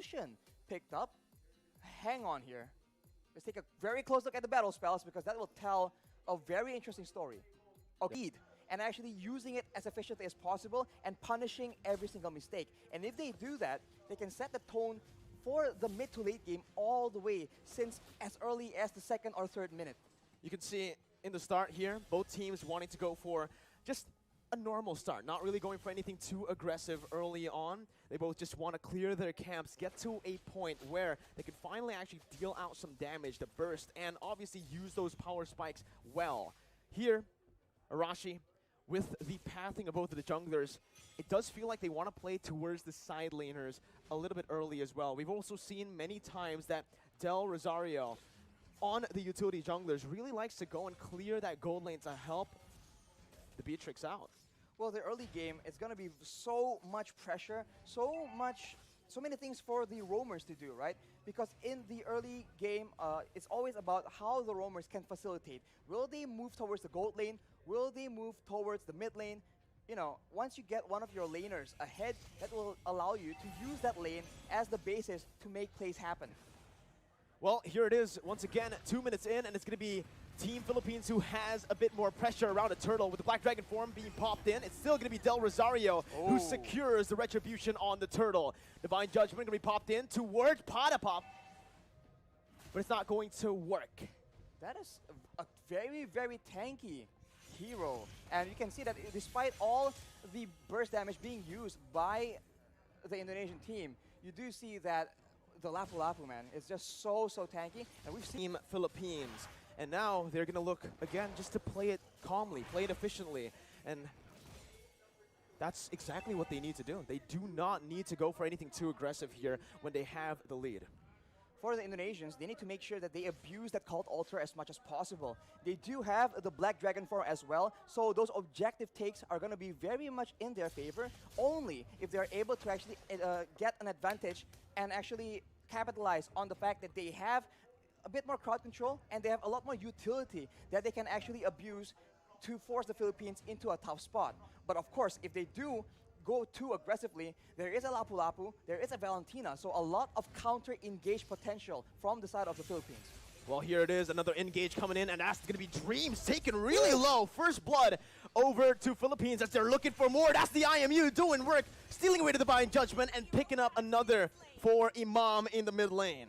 Lucian picked up. Hang on here. Let's take a very close look at the battle spells because that will tell a very interesting story. Lead and actually using it as efficiently as possible and punishing every single mistake. And if they do that, they can set the tone for the mid to late game all the way since as early as the 2nd or 3rd minute. You can see in the start here, both teams wanting to go for just a normal start, not really going for anything too aggressive early on. They both just want to clear their camps, get to a point where they can finally actually deal out some damage, the burst, and obviously use those power spikes well. Here, Arashi, with the pathing of both of the junglers, it does feel like they want to play towards the side laners a little bit early as well. We've also seen many times that Del Rosario on the utility junglers really likes to go and clear that gold lane to help the Beatrix out. Well, the early game is going to be so much pressure, so many things for the roamers to do, right? Because in the early game, it's always about how the roamers can facilitate. Will they move towards the gold lane? Will they move towards the mid lane? You know, once you get one of your laners ahead, that will allow you to use that lane as the basis to make plays happen. Well, here it is once again, 2 minutes in, and it's going to be Team Philippines who has a bit more pressure around a turtle with the Black Dragon form being popped in. It's still going to be Del Rosario who secures the retribution on the turtle. Divine Judgment going to be popped in towards Patapop, but it's not going to work. That is a very, very tanky hero. And you can see that despite all the burst damage being used by the Indonesian team, you do see that the Lapu Lapu, man, is just so tanky. And we've seen Team Philippines. And now they're going to look, again, just to play it calmly, play it efficiently. And that's exactly what they need to do. They do not need to go for anything too aggressive here when they have the lead. For the Indonesians, they need to make sure that they abuse that Cult Altar as much as possible. They do have the Black Dragon form as well, so those objective takes are going to be very much in their favor, only if they're able to actually get an advantage and actually capitalize on the fact that they have a bit more crowd control and they have a lot more utility that they can actually abuse to force the Philippines into a tough spot. But of course, if they do go too aggressively, there is a Lapu Lapu, there is a Valentina, so a lot of counter-engage potential from the side of the Philippines. Well, here it is, another engage coming in, and that's going to be Dreams taken really low. First blood over to Philippines as they're looking for more. That's the IMU doing work, stealing away to the Divine Judgment and picking up another for Imam in the mid lane.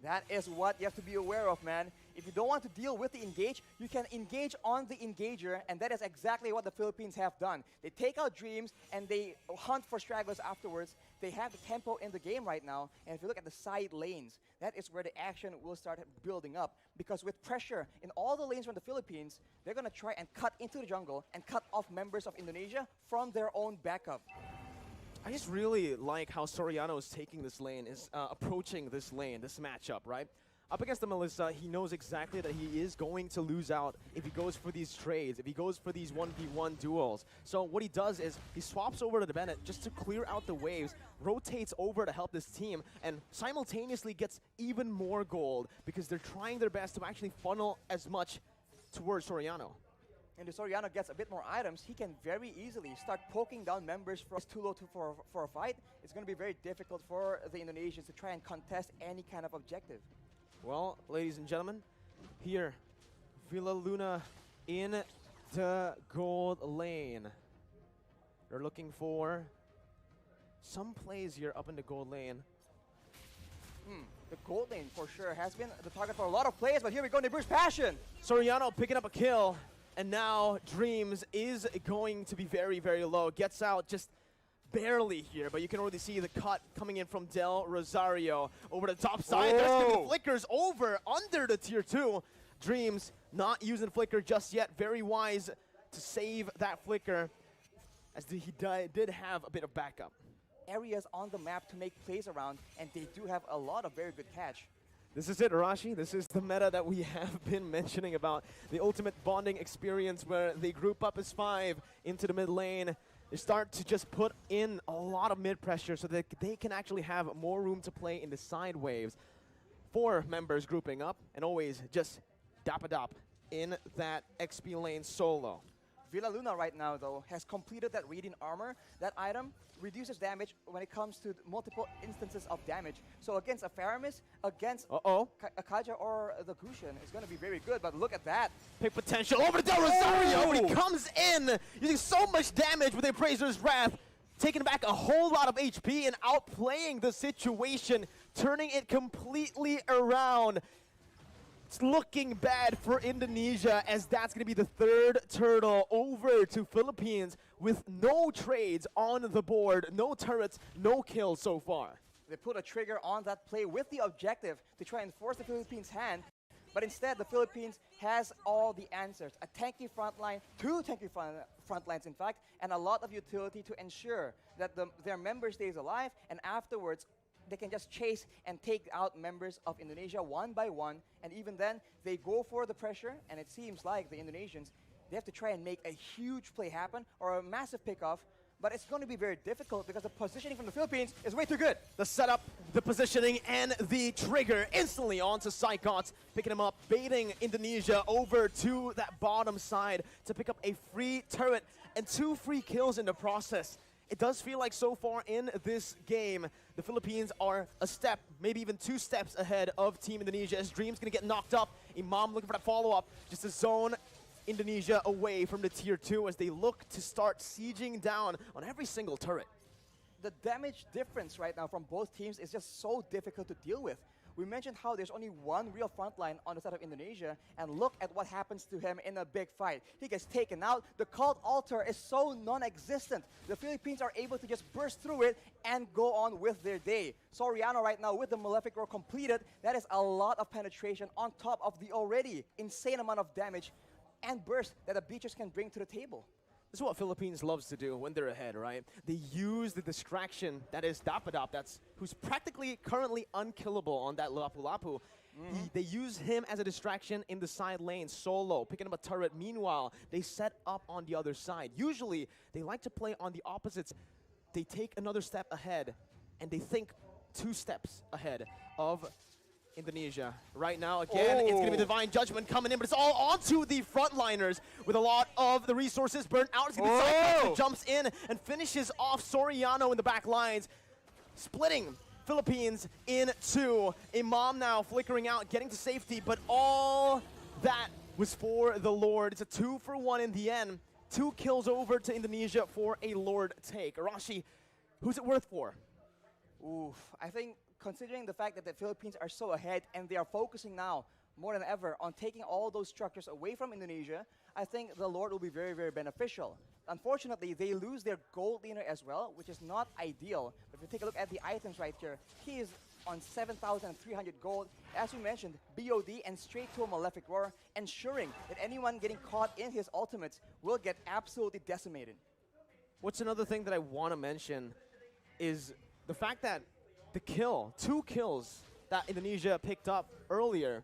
That is what you have to be aware of, man. If you don't want to deal with the engage, you can engage on the engager, and that is exactly what the Philippines have done. They take out Dreams, and they hunt for stragglers afterwards. They have the tempo in the game right now, and if you look at the side lanes, that is where the action will start building up. Because with pressure in all the lanes from the Philippines, they're going to try and cut into the jungle and cut off members of Indonesia from their own backup. I just really like how Soriano is taking this lane, is approaching this lane, this matchup, right? Up against the Melissa, he knows exactly that he is going to lose out if he goes for these trades, if he goes for these 1v1 duels. So what he does is he swaps over to the Bennett just to clear out the waves, rotates over to help this team, and simultaneously gets even more gold because they're trying their best to actually funnel as much towards Soriano. And if Soriano gets a bit more items, he can very easily start poking down members from too low for a fight. It's going to be very difficult for the Indonesians to try and contest any kind of objective. Well, ladies and gentlemen, here, Villa Luna in the gold lane. They're looking for some plays here up in the gold lane. The gold lane for sure has been the target for a lot of plays, but here we go, they burst passion. Soriano picking up a kill. And now Dreams is going to be very, very low. Gets out just barely here, but you can already see the cut coming in from Del Rosario over the top side. There's going to be flickers over under the tier 2. Dreams not using flicker just yet. Very wise to save that flicker as he did have a bit of backup. Areas on the map to make plays around, and they do have a lot of very good catch. This is it, Arashi. This is the meta that we have been mentioning about. The ultimate bonding experience where they group up as 5 into the mid lane. They start to just put in a lot of mid pressure so that they can actually have more room to play in the side waves. 4 members grouping up and always just dap-a-dop in that XP lane solo. Villa Luna right now, though, has completed that Radiant Armor. That item reduces damage when it comes to multiple instances of damage. So against a Faramis, against a Kaja or the Gusion, it's going to be very good. But look at that. Pick potential over to Del Rosario, but he comes in using so much damage with the Appraiser's Wrath, taking back a whole lot of HP and outplaying the situation, turning it completely around. It's looking bad for Indonesia, as that's going to be the third turtle over to Philippines with no trades on the board, no turrets, no kills so far. They put a trigger on that play with the objective to try and force the Philippines' hand, but instead the Philippines has all the answers. A tanky front line, two tanky front lines in fact, and a lot of utility to ensure that their member stays alive, and afterwards they can just chase and take out members of Indonesia one by one, and even then, they go for the pressure, and it seems like the Indonesians, they have to try and make a huge play happen, or a massive pickoff, but it's going to be very difficult because the positioning from the Philippines is way too good. The setup, the positioning, and the trigger instantly onto Psychots, picking him up, baiting Indonesia over to that bottom side to pick up a free turret and 2 free kills in the process. It does feel like so far in this game, the Philippines are a step, maybe even 2 steps ahead of Team Indonesia, as Dream's going to get knocked up. Imam looking for that follow-up, just to zone Indonesia away from the tier 2 as they look to start sieging down on every single turret. The damage difference right now from both teams is just so difficult to deal with. We mentioned how there's only one real frontline on the side of Indonesia, and look at what happens to him in a big fight. He gets taken out. The cult altar is so non-existent. The Philippines are able to just burst through it and go on with their day. Soriano right now with the Malefic Roar completed. That is a lot of penetration on top of the already insane amount of damage and burst that the Beaches can bring to the table. This is what Philippines loves to do when they're ahead, right? They use the distraction that is Dapadap, who's practically currently unkillable on that Lapu-Lapu. They use him as a distraction in the side lane, solo, picking up a turret. Meanwhile, they set up on the other side. Usually, they like to play on the opposites. They take another step ahead, and they think 2 steps ahead of Indonesia. Right now, again, it's going to be Divine Judgment coming in, but it's all onto the frontliners with a lot of the resources burnt out. It's going to be Cyclops who jumps in and finishes off Soriano in the back lines, splitting Philippines in 2. Imam now flickering out, getting to safety, but all that was for the Lord. It's a 2-for-1 in the end. 2 kills over to Indonesia for a Lord take. Arashi, who's it worth for? Oof, I think considering the fact that the Philippines are so ahead and they are focusing now more than ever on taking all those structures away from Indonesia, I think the Lord will be very, very beneficial. Unfortunately, they lose their gold leaner as well, which is not ideal. But if you take a look at the items right here, he is on 7,300 gold. As we mentioned, BOD and straight to a Malefic Roar, ensuring that anyone getting caught in his ultimates will get absolutely decimated. What's another thing that I want to mention is the fact that the kill, 2 kills that Indonesia picked up earlier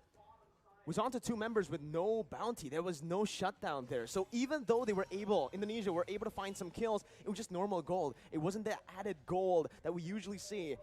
was onto 2 members with no bounty. There was no shutdown there. So even though Indonesia were able to find some kills, it was just normal gold. It wasn't the added gold that we usually see.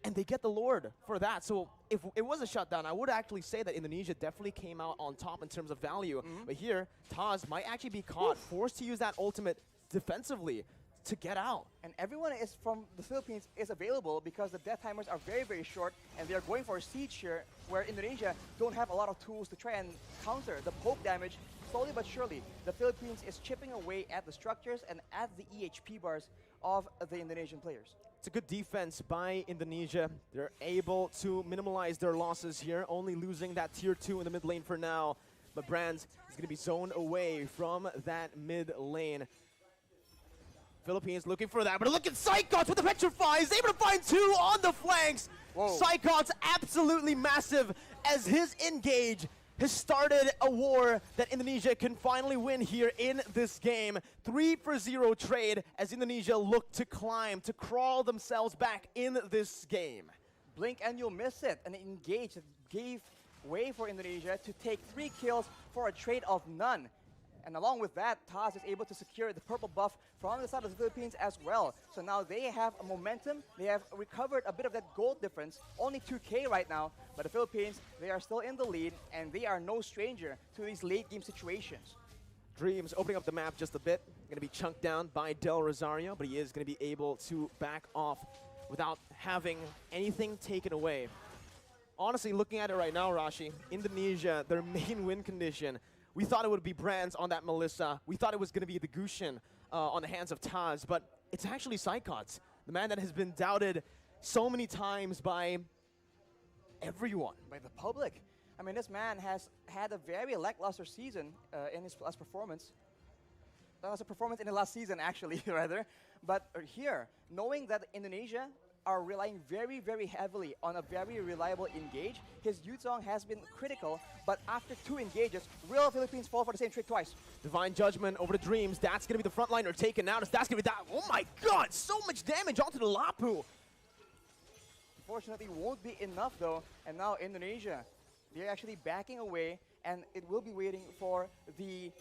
And they get the Lord for that. So if it was a shutdown, I would actually say that Indonesia definitely came out on top in terms of value. But here, Taz might actually be caught, forced to use that ultimate defensively to get out. And everyone is from the Philippines is available because the death timers are very, very short, and they're going for a siege here where Indonesia don't have a lot of tools to try and counter the poke damage. Slowly but surely, the Philippines is chipping away at the structures and at the EHP bars of the Indonesian players. It's a good defense by Indonesia. They're able to minimize their losses here, only losing that tier 2 in the mid lane for now. But Brands is going to be zoned away from that mid lane. Philippines looking for that, but look at Psychots with the Petrify. He's able to find 2 on the flanks. Psychots absolutely massive as his engage has started a war that Indonesia can finally win here in this game. 3-for-0 trade as Indonesia look to climb, to crawl themselves back in this game. Blink and you'll miss it. An engage that gave way for Indonesia to take 3 kills for a trade of none. And along with that, Taz is able to secure the purple buff from the side of the Philippines as well. So now they have a momentum. They have recovered a bit of that gold difference. Only 2K right now. But the Philippines, they are still in the lead, and they are no stranger to these late game situations. Dreams opening up the map just a bit. Going to be chunked down by Del Rosario, but he is going to be able to back off without having anything taken away. Honestly, looking at it right now, Rashi, Indonesia, their main win condition, we thought it would be Brands on that Melissa. We thought it was going to be the Gushin on the hands of Taz, but it's actually Sycots, the man that has been doubted so many times by everyone. By the public. I mean, this man has had a very lackluster season in his last performance. That was a performance in the last season, actually, rather. But here, knowing that Indonesia are relying very, very heavily on a very reliable engage, his Yuzong has been critical, but after 2 engages, will Philippines fall for the same trick twice? Divine Judgment over the Dreams. That's going to be the frontliner taken out. That's going to be that. Oh my god, so much damage onto the Lapu. Unfortunately, won't be enough, though. And now Indonesia, they're actually backing away, and it will be waiting for the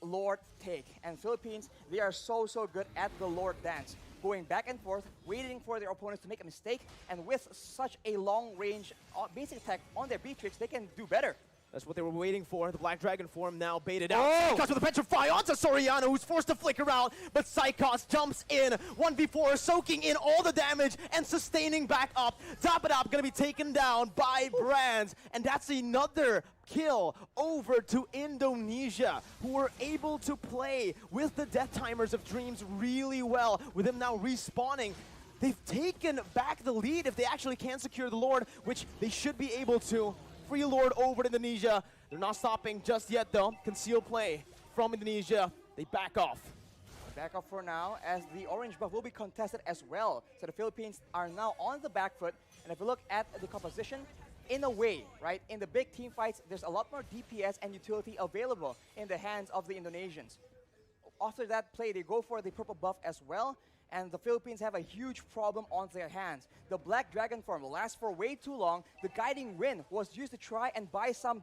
Lord take. And Philippines, they are so good at the Lord dance. Going back and forth, waiting for their opponents to make a mistake, and with such a long-range basic attack on their B-tricks, they can do better. That's what they were waiting for. The Black Dragon form now baited out. Oh! Sycots with a Petrify onto Soriano, who's forced to flicker out, but Sycots jumps in. 1v4, soaking in all the damage and sustaining back up. Top it up, gonna be taken down by Brands, and that's another kill over to Indonesia, who were able to play with the death timers of Dreams really well. With him now respawning, they've taken back the lead if they actually can secure the Lord, which they should be able to. Free Lord over to Indonesia. They're not stopping just yet, though. Concealed play from Indonesia. They back off. Back off for now, as the orange buff will be contested as well. So the Philippines are now on the back foot. And if you look at the composition, in a way, right, in the big team fights, there's a lot more DPS and utility available in the hands of the Indonesians. After that play, they go for the purple buff as well. And the Philippines have a huge problem on their hands. The Black Dragon form lasts for way too long. The Guiding Wind was used to try and buy some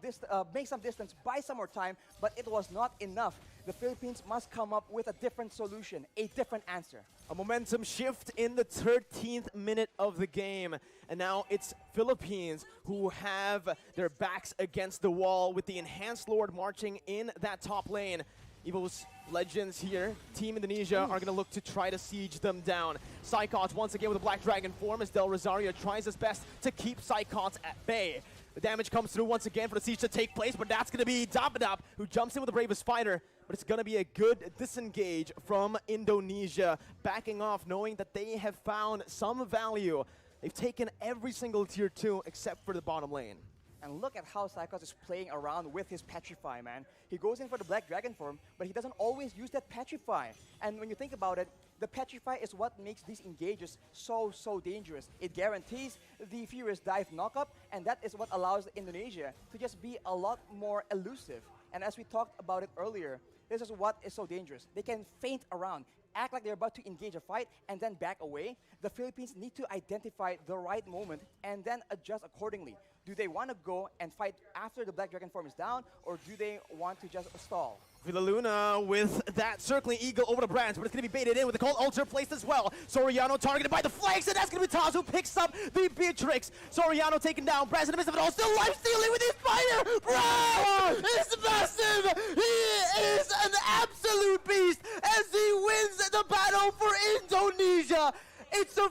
make some distance, buy some more time, but it was not enough. The Philippines must come up with a different solution, a different answer. A momentum shift in the 13th minute of the game. And now it's Philippines who have their backs against the wall with the Enhanced Lord marching in that top lane. Evo's legends here, Team Indonesia, are going to look to try to siege them down. Sycots once again with a Black Dragon form as Del Rosario tries his best to keep Sycots at bay. The damage comes through once again for the siege to take place, but that's going to be Dapadap, who jumps in with the bravest fighter. But it's going to be a good disengage from Indonesia, backing off, knowing that they have found some value. They've taken every single tier 2 except for the bottom lane. And look at how Sycots is playing around with his Petrify, man. He goes in for the Black Dragon form, but he doesn't always use that Petrify. And when you think about it, the Petrify is what makes these engages so dangerous. It guarantees the Furious Dive knockup, and that is what allows Indonesia to just be a lot more elusive. And as we talked about it earlier, this is what is so dangerous. They can feint around, act like they're about to engage a fight, and then back away. The Philippines need to identify the right moment and then adjust accordingly. Do they want to go and fight after the Black Dragon form is down, or do they want to just stall? Villaluna with that circling eagle over the Brands, but it's going to be baited in with the cold altar placed as well. Soriano targeted by the flanks, and that's going to be Taz who picks up the Beatrix. Soriano taken down, Brands in the midst of it all, still life stealing with his fire. Bro, it's massive. He is an absolute beast as he wins the battle for Indonesia. It's a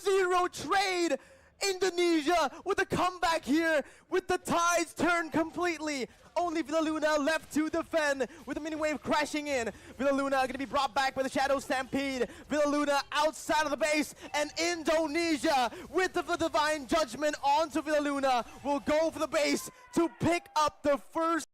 4-0 trade. Indonesia with a comeback here with the tides turned completely. Only Villaluna left to defend with the mini wave crashing in. Villaluna going to be brought back by the Shadow Stampede. Villaluna outside of the base, and Indonesia with the Divine Judgment onto Villaluna will go for the base to pick up the first